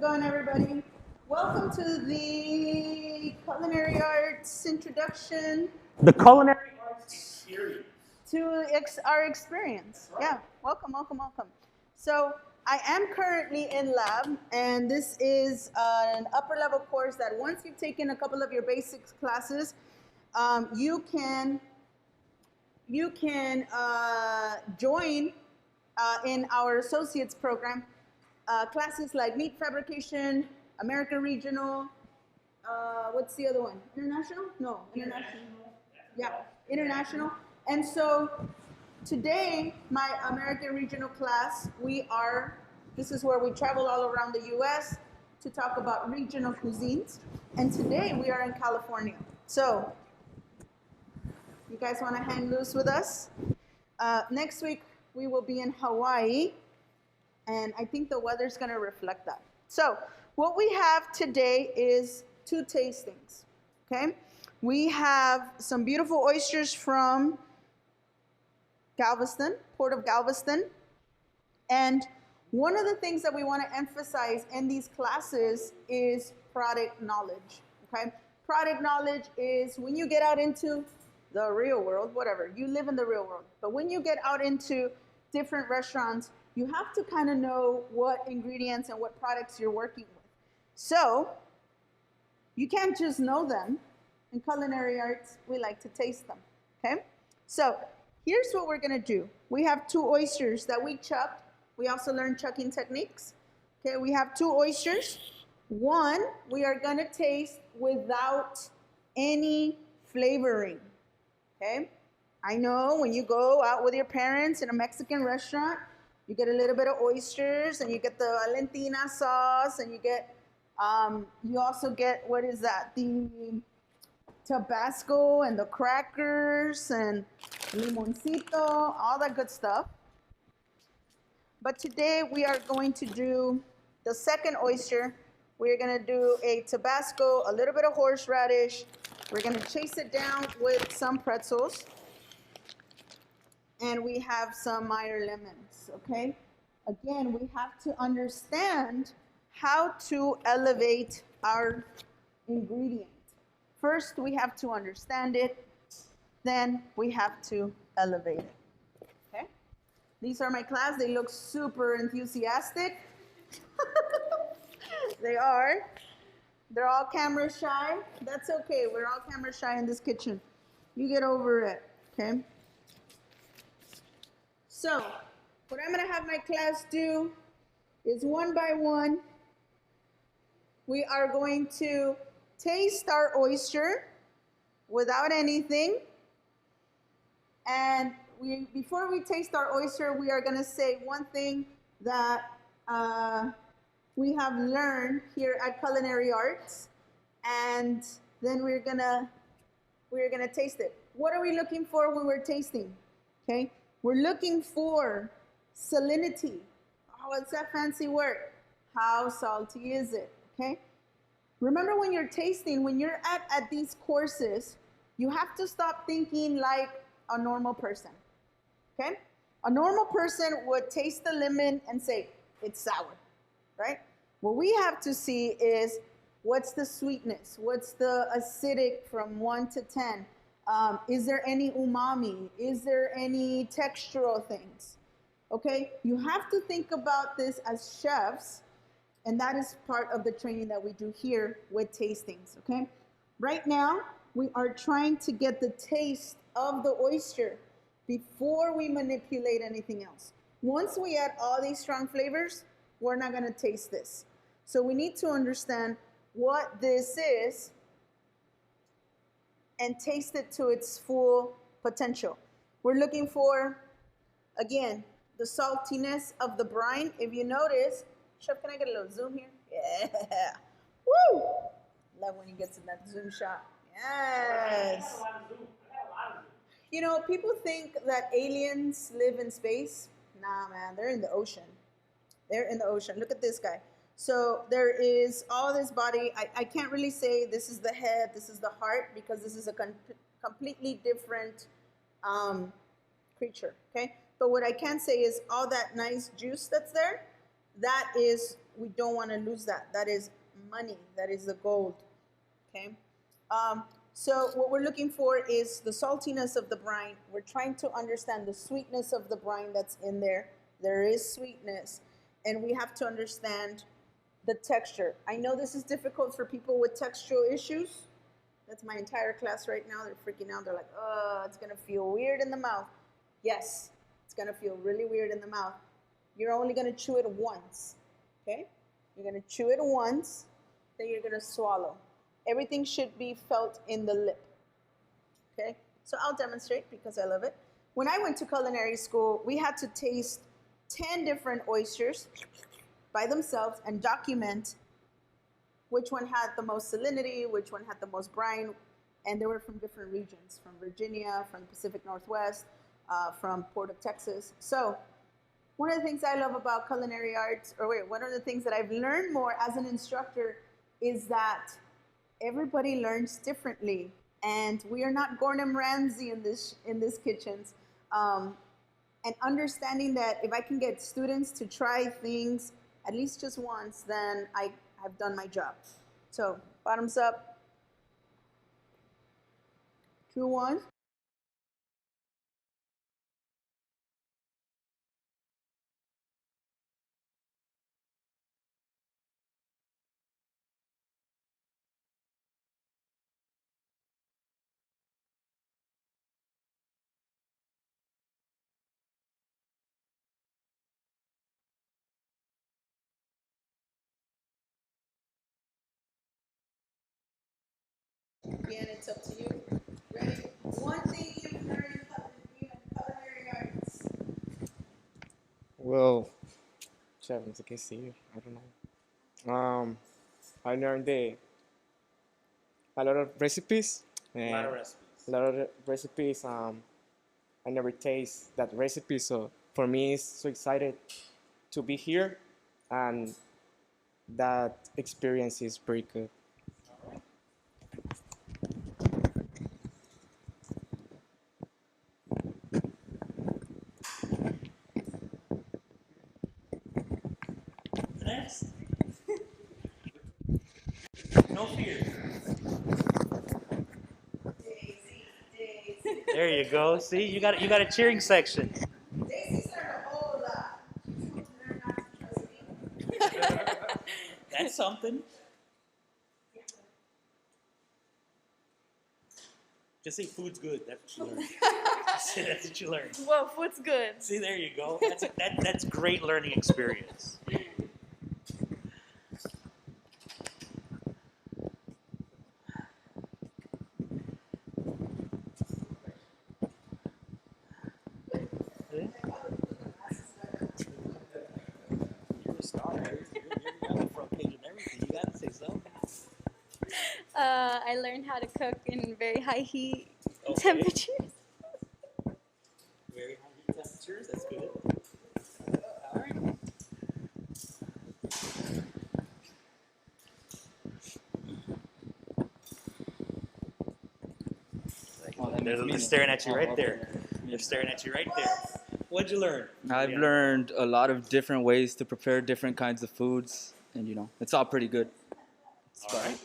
going, everybody? Welcome to the Culinary Arts Introduction The culinary arts experience. to our experience. Yeah, welcome, welcome, welcome. So I am currently in lab, and this is an upper level course that once you've taken a couple of your basics classes, you can join in our associates program classes like meat fabrication, American regional. What's the other one? International? No, international. Yeah, international. And so today, my American regional class, this is where we travel all around the US to talk about regional cuisines. And today we are in California. So, you guys want to hang loose with us? Next week, we will be in Hawaii. And I think the weather's going to reflect that. So, what we have today is 2 tastings. Okay? We have some beautiful oysters from Galveston, Port of Galveston. And one of the things that we want to emphasize in these classes is product knowledge. Okay? Product knowledge is when you get out into the real world, whatever, you live in the real world. But when you get out into different restaurants, you have to kind of know what ingredients and what products you're working with. So, you can't just know them. In culinary arts, we like to taste them, okay? So, here's what we're gonna do. We have 2 oysters that we chucked. We also learned chucking techniques. Okay, we have 2 oysters. One, we are gonna taste without any flavoring, okay? I know when you go out with your parents in a Mexican restaurant, you get a little bit of oysters, and you get the Valentina sauce, and you also get, what is that? The Tabasco and the crackers and limoncito, all that good stuff. But today we are going to do the second oyster. We're going to do a Tabasco, a little bit of horseradish. We're going to chase it down with some pretzels. And we have some Meyer lemons, okay? Again, we have to understand how to elevate our ingredient. First, we have to understand it, then we have to elevate it, okay? These are my class. They look super enthusiastic. They are. They're all camera shy. That's okay. We're all camera shy in this kitchen. You get over it, okay? So, what I'm going to have my class do is one by one, we are going to taste our oyster without anything. And before we taste our oyster, we are going to say one thing that we have learned here at Culinary Arts, and then we're gonna taste it. What are we looking for when we're tasting? Okay, we're looking for salinity. Oh, what's that fancy word? How salty is it? Okay. Remember, when you're tasting, when you're at these courses, you have to stop thinking like a normal person. Okay? A normal person would taste the lemon and say, it's sour, right? What we have to see is, what's the sweetness? What's the acidic from 1 to 10? Is there any umami? Is there any textural things? Okay? You have to think about this as chefs, and that is part of the training that we do here with tastings, okay? Right now, we are trying to get the taste of the oyster before we manipulate anything else. Once we add all these strong flavors, we're not gonna taste this. So we need to understand what this is and taste it to its full potential. We're looking for, again, the saltiness of the brine. If you notice, Chef, can I get a little zoom here? Yeah. Woo! Love when he gets in that zoom shot. Yes. You know, people think that aliens live in space. Nah, man, they're in the ocean. They're in the ocean. Look at this guy. So there is all this body. I can't really say this is the head, this is the heart, because this is a completely different creature, okay? But what I can say is all that nice juice that's there, that is, we don't want to lose that. That is money. That is the gold. Okay. So what we're looking for is the saltiness of the brine. We're trying to understand the sweetness of the brine that's in there. There is sweetness, and we have to understand the texture. I know this is difficult for people with textural issues. That's my entire class right now. They're freaking out. They're like, oh, it's going to feel weird in the mouth. Yes, it's going to feel really weird in the mouth. You're only going to chew it once, okay? You're going to chew it once, then you're going to swallow. Everything should be felt in the lip, okay? So I'll demonstrate because I love it. When I went to culinary school, we had to taste 10 different oysters by themselves and document which one had the most salinity, which one had the most brine, and they were from different regions, from Virginia, from the Pacific Northwest, from Port of Texas. So one of the things I love about culinary arts, one of the things that I've learned more as an instructor is that everybody learns differently, and we are not Gordon Ramsay in this kitchens. And understanding that if I can get students to try things at least just once, then I've done my job. So bottoms up, 2, 1. Again, it's up to you. Ready? One thing you've learned in culinary arts. Well, chef, as you can see, I don't know. I learned a lot of recipes. A lot of recipes. A lot of recipes. I never taste that recipe, so for me, it's so excited to be here, and that experience is pretty good. Next. No fear. There you go. See, you got a cheering section. Daisy's learned a whole lot. She's going to learn not to trust me. That's something. Just say food's good. That's what you learned. Just say that's what you learned. Well, food's good. See, there you go. That's great learning experience. You're a star. You're on the front page and everything. You gotta say something. I learned how to cook in very high heat Okay. temperatures. Very high heat temperatures. That's good. All right. They're staring at you right there. They're staring at you right there. What'd you learn? I've Yeah. learned a lot of different ways to prepare different kinds of foods, and it's all pretty good. All right.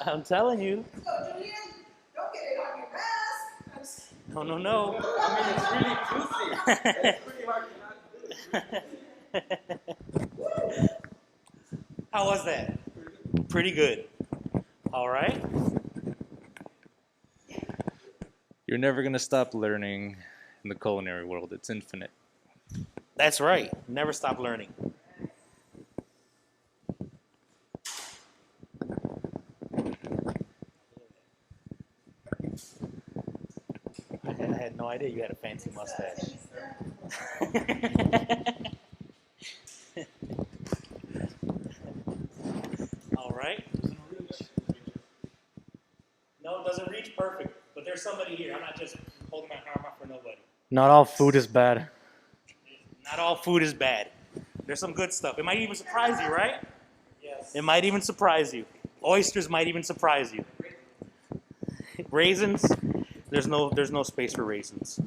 I'm telling you. So, Julian, don't get it on your mask. No. I mean, it's really juicy. It's pretty hard to not. How was that? Pretty good. All right. You're never going to stop learning in the culinary world. It's infinite. That's right. Never stop learning. I had no idea you had a fancy mustache. All right. No, it doesn't reach perfect. But there's somebody here. I'm not just holding my arm out for nobody. Not all food is bad. Not all food is bad. There's some good stuff. It might even surprise you, right? Yes. It might even surprise you. Oysters might even surprise you. Raisins? There's no space for raisins.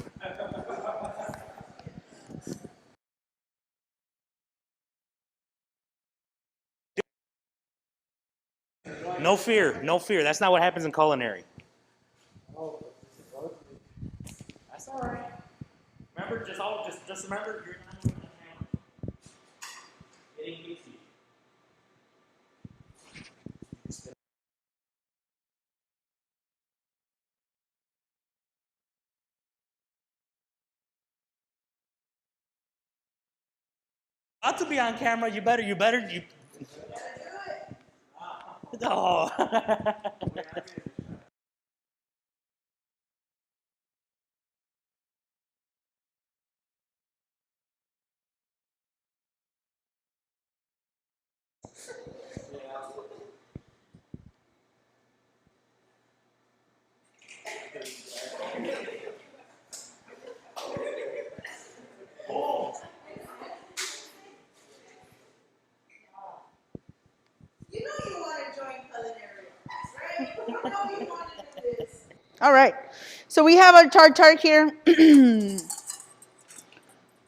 No fear. No fear. That's not what happens in culinary. That's all right. Remember, just remember, you're not doing the camera. It ain't easy. Not to be on camera. You better. Oh. You know you want to join culinary arts, right? You know you want to do this. All right. So we have our tartare here.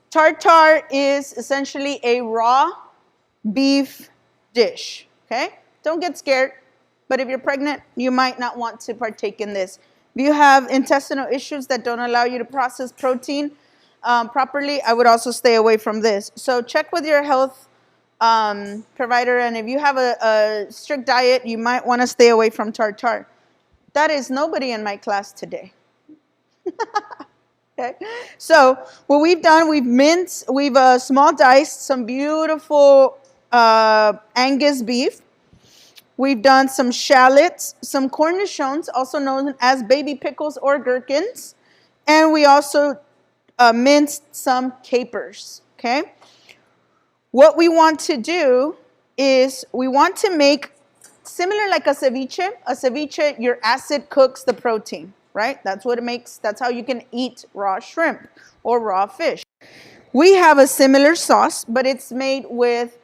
Tartare is essentially a raw beef dish, okay? Don't get scared, but if you're pregnant, you might not want to partake in this. If you have intestinal issues that don't allow you to process protein properly, I would also stay away from this. So check with your health provider, and if you have a strict diet, you might want to stay away from tartare. That is nobody in my class today. Okay. So what we've done, we've small diced some beautiful Angus beef. We've done some shallots, some cornichons, also known as baby pickles or gherkins, and we also minced some capers. Okay. What we want to do is we want to make similar like a ceviche. A ceviche, your acid cooks the protein, right? That's what it makes. That's how you can eat raw shrimp or raw fish. We have a similar sauce, but it's made with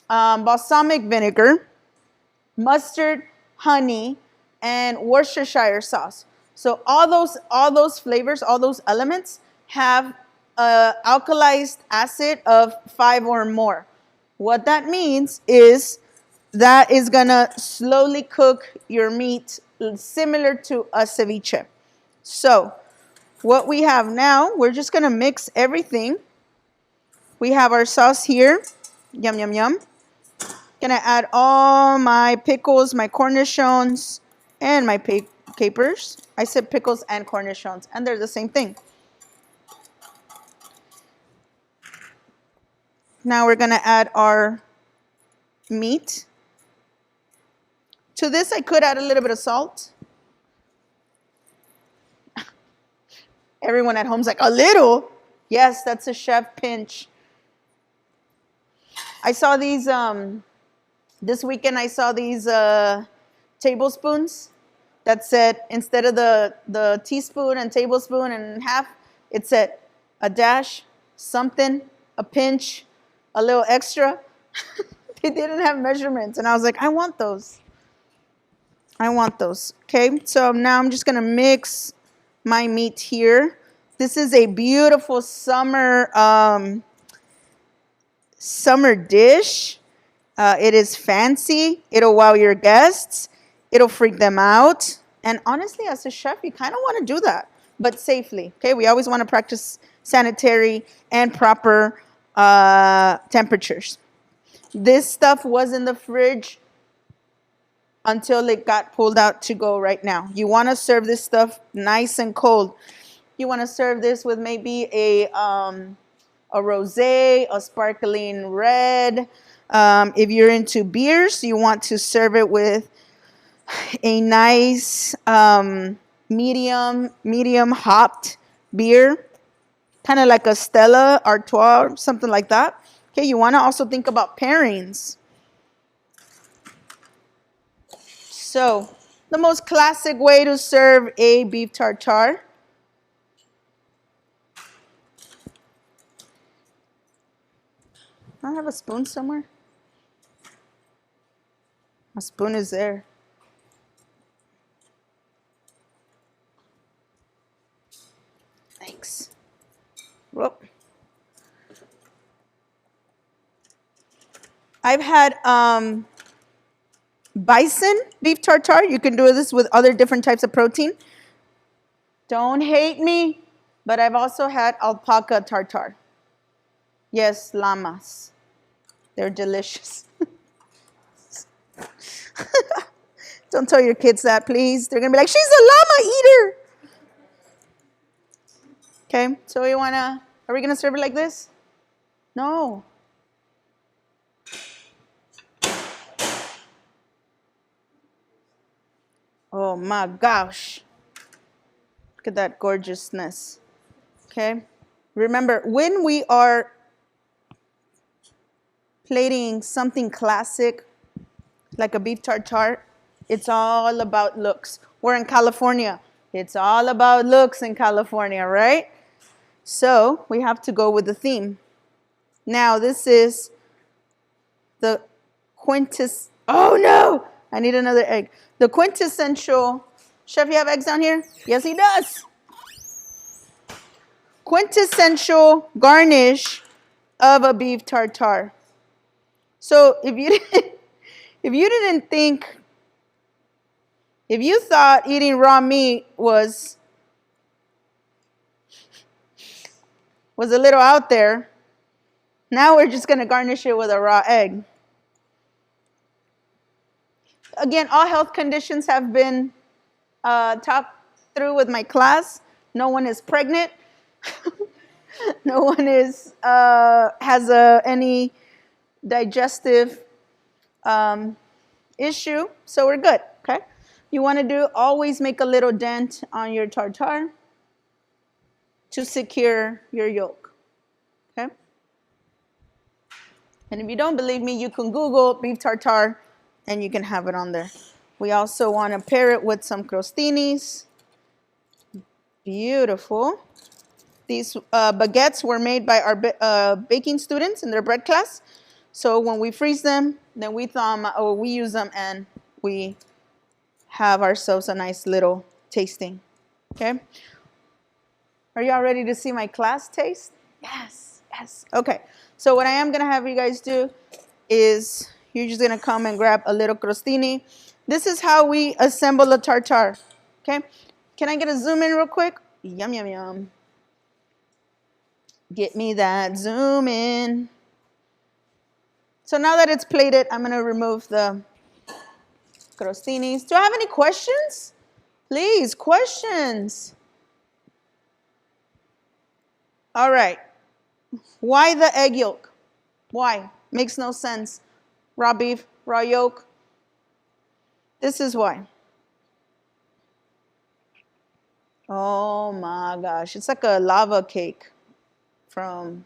balsamic vinegar, mustard, honey, and Worcestershire sauce. So all those flavors, all those elements have alkalized acid of 5 or more. What that means is that is gonna slowly cook your meat similar to a ceviche. So what we have now, we're just gonna mix everything. We have our sauce here. Yum, yum, yum. Gonna add all my pickles, my cornichons, and my capers. I said pickles and cornichons, and they're the same thing. Now we're gonna add our meat. To this, I could add a little bit of salt. Everyone at home's like, a little? Yes, that's a chef pinch. I saw these, this weekend I saw these tablespoons that said, instead of the teaspoon and tablespoon and half, it said a dash, something, a pinch, a little extra. They didn't have measurements, and I was like, I want those. I want those. Okay, so now I'm just gonna mix my meat here. This is a beautiful summer dish. It is fancy. It'll wow your guests. It'll freak them out. And honestly, as a chef, you kind of want to do that, but safely. Okay, we always want to practice sanitary and proper temperatures. This stuff was in the fridge until it got pulled out to go right now. You want to serve this stuff nice and cold. You want to serve this with maybe a rosé, a sparkling red. If you're into beers, you want to serve it with a nice medium hopped beer, kind of like a Stella Artois, something like that. Okay, you want to also think about pairings. So, the most classic way to serve a beef tartare. I have a spoon somewhere. A spoon is there. Thanks. Whoop. I've had bison beef tartare. You can do this with other different types of protein. Don't hate me, but I've also had alpaca tartare. Yes, llamas. They're delicious. Don't tell your kids that, please. They're going to be like, she's a llama eater. Okay, so are we going to serve it like this? No. Oh my gosh. Look at that gorgeousness. Okay, remember, when we are plating something classic, like a beef tartare, it's all about looks. We're in California. It's all about looks in California, right? So we have to go with the theme. Now this is the oh no, I need another egg. The quintessential, chef, you have eggs down here? Yes, he does. Quintessential garnish of a beef tartare. So if you thought eating raw meat was a little out there, now we're just going to garnish it with a raw egg. Again, all health conditions have been talked through with my class. No one is pregnant. No one is has any digestive issue, so we're good. Okay, you want to always make a little dent on your tartare to secure your yolk. Okay, and if you don't believe me, you can Google beef tartare and you can have it on there. We also want to pair it with some crostinis. Beautiful. These baguettes were made by our baking students in their bread class. So when we freeze them, then we thaw them, or we use them, and we have ourselves a nice little tasting. Okay. Are y'all ready to see my class taste? Yes, yes. Okay. So what I am gonna have you guys do is you're just gonna come and grab a little crostini. This is how we assemble a tartare. Okay. Can I get a zoom in real quick? Yum, yum, yum. Get me that zoom in. So now that it's plated, I'm going to remove the crostinis. Do I have any questions? Please, questions. All right. Why the egg yolk? Why? Makes no sense. Raw beef, raw yolk. This is why. Oh my gosh. It's like a lava cake from...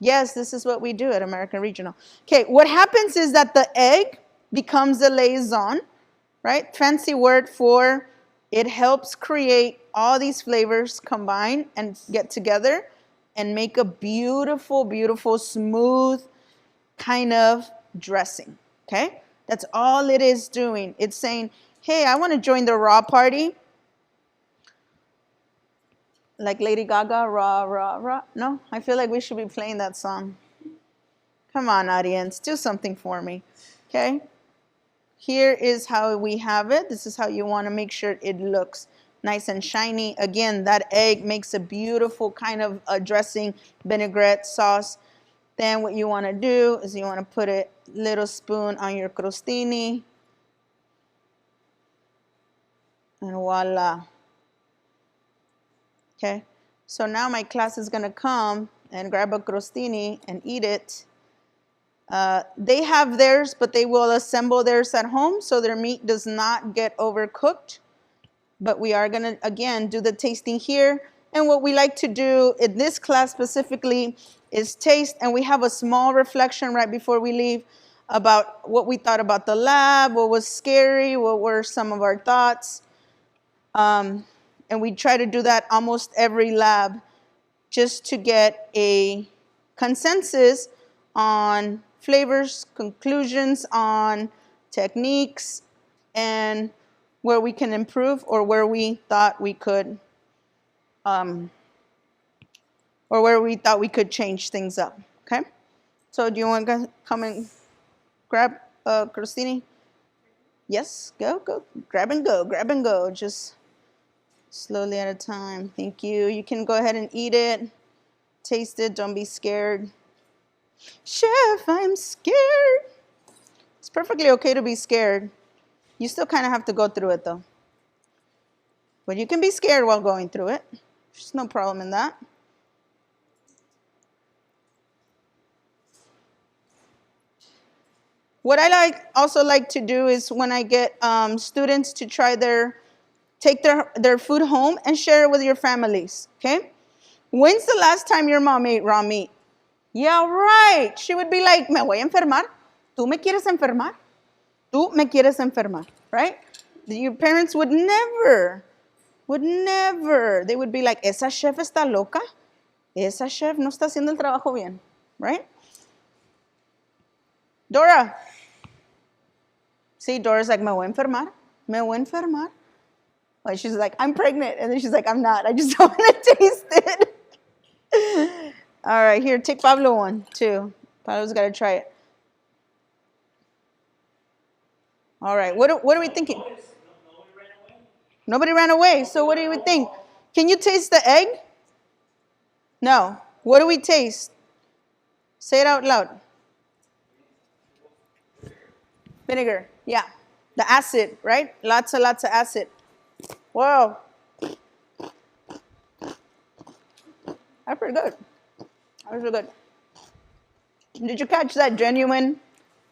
Yes, this is what we do at American Regional. Okay, what happens is that the egg becomes a liaison, right? Fancy word for it helps create all these flavors combine and get together and make a beautiful, beautiful, smooth kind of dressing, okay? That's all it is doing. It's saying, hey, I want to join the raw party. Like Lady Gaga, raw, raw, raw. No, I feel like we should be playing that song. Come on, audience, do something for me, okay? Here is how we have it. This is how you want to make sure it looks nice and shiny. Again, that egg makes a beautiful kind of a dressing, vinaigrette sauce. Then what you want to do is you want to put a little spoon on your crostini. And voila. Okay, so now my class is going to come and grab a crostini and eat it. They have theirs, but they will assemble theirs at home so their meat does not get overcooked. But we are going to, again, do the tasting here. And what we like to do in this class specifically is taste. And we have a small reflection right before we leave about what we thought about the lab, what was scary, what were some of our thoughts. And we try to do that almost every lab just to get a consensus on flavors, conclusions on techniques, and where we can improve or where we thought we could, change things up, okay? So do you want to come and grab crostini. Yes, go. Grab and go. Just slowly at a time. Thank you. You can go ahead and eat it. Taste it. Don't be scared. Chef, I'm scared. It's perfectly okay to be scared. You still kind of have to go through it though. But you can be scared while going through it. There's no problem in that. What I also like to do is when I get students to take their food home and share it with your families, okay? When's the last time your mom ate raw meat? Yeah, right. She would be like, me voy a enfermar. ¿Tú me quieres enfermar? ¿Tú me quieres enfermar? Right? Your parents would never. They would be like, esa chef está loca. Esa chef no está haciendo el trabajo bien. Right? Dora. See, Dora's like, me voy a enfermar. Like, she's like, I'm pregnant. And then she's like, I'm not. I just don't want to taste it. All right, here, take Pablo one, too. Pablo's got to try it. All right, what are we thinking? Nobody ran away. So what do you think? Can you taste the egg? No. What do we taste? Say it out loud. Vinegar. Yeah. The acid, right? Lots of acid. Whoa. That's pretty good. That was really good. Did you catch that genuine?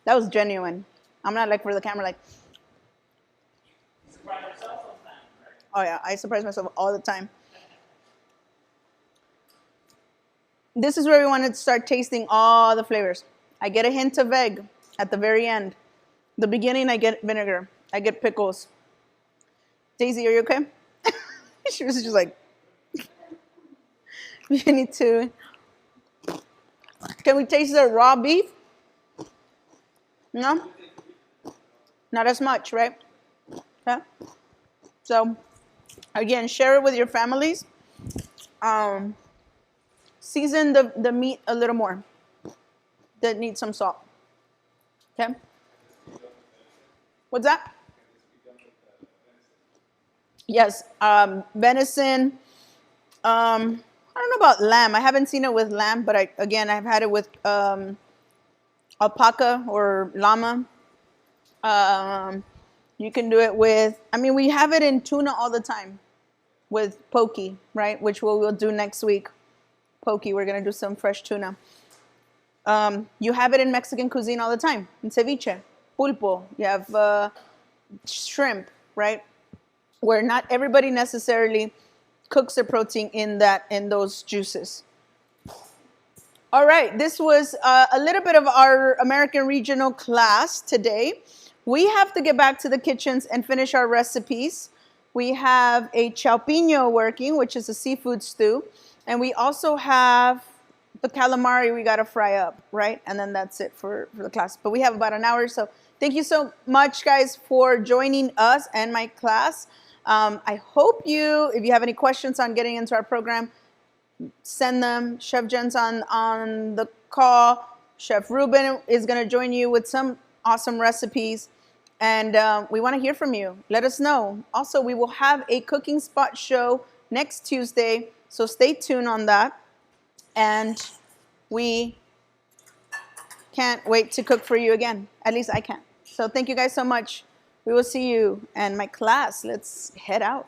That was genuine. I'm not like for the camera like. Oh yeah, I surprise myself all the time. This is where we want to start tasting all the flavors. I get a hint of egg at the very end. The beginning, I get vinegar. I get pickles. Daisy, are you okay? She was just like, you need to. Can we taste the raw beef? No? Not as much, right? Okay. So, again, share it with your families. Season the meat a little more. That needs some salt. Okay? What's that? Yes, venison. I don't know about lamb. I haven't seen it with lamb, but I've had it with alpaca or llama. You can do it with, we have it in tuna all the time with poke, right? Which we'll do next week. Poke, we're going to do some fresh tuna. You have it in Mexican cuisine all the time. In ceviche, pulpo. You have shrimp, right? Where not everybody necessarily cooks their protein in those juices. All right, this was a little bit of our American regional class today. We have to get back to the kitchens and finish our recipes. We have a chalpino working, which is a seafood stew. And we also have the calamari we got to fry up, right? And then that's it for the class. But we have about an hour, so thank you so much, guys, for joining us and my class. I hope if you have any questions on getting into our program, send them. Chef Jen's on the call. Chef Ruben is going to join you with some awesome recipes. And we want to hear from you. Let us know. Also, we will have a cooking spot show next Tuesday, so stay tuned on that. And we can't wait to cook for you again. At least I can. So thank you guys so much. We will see you and my class. Let's head out.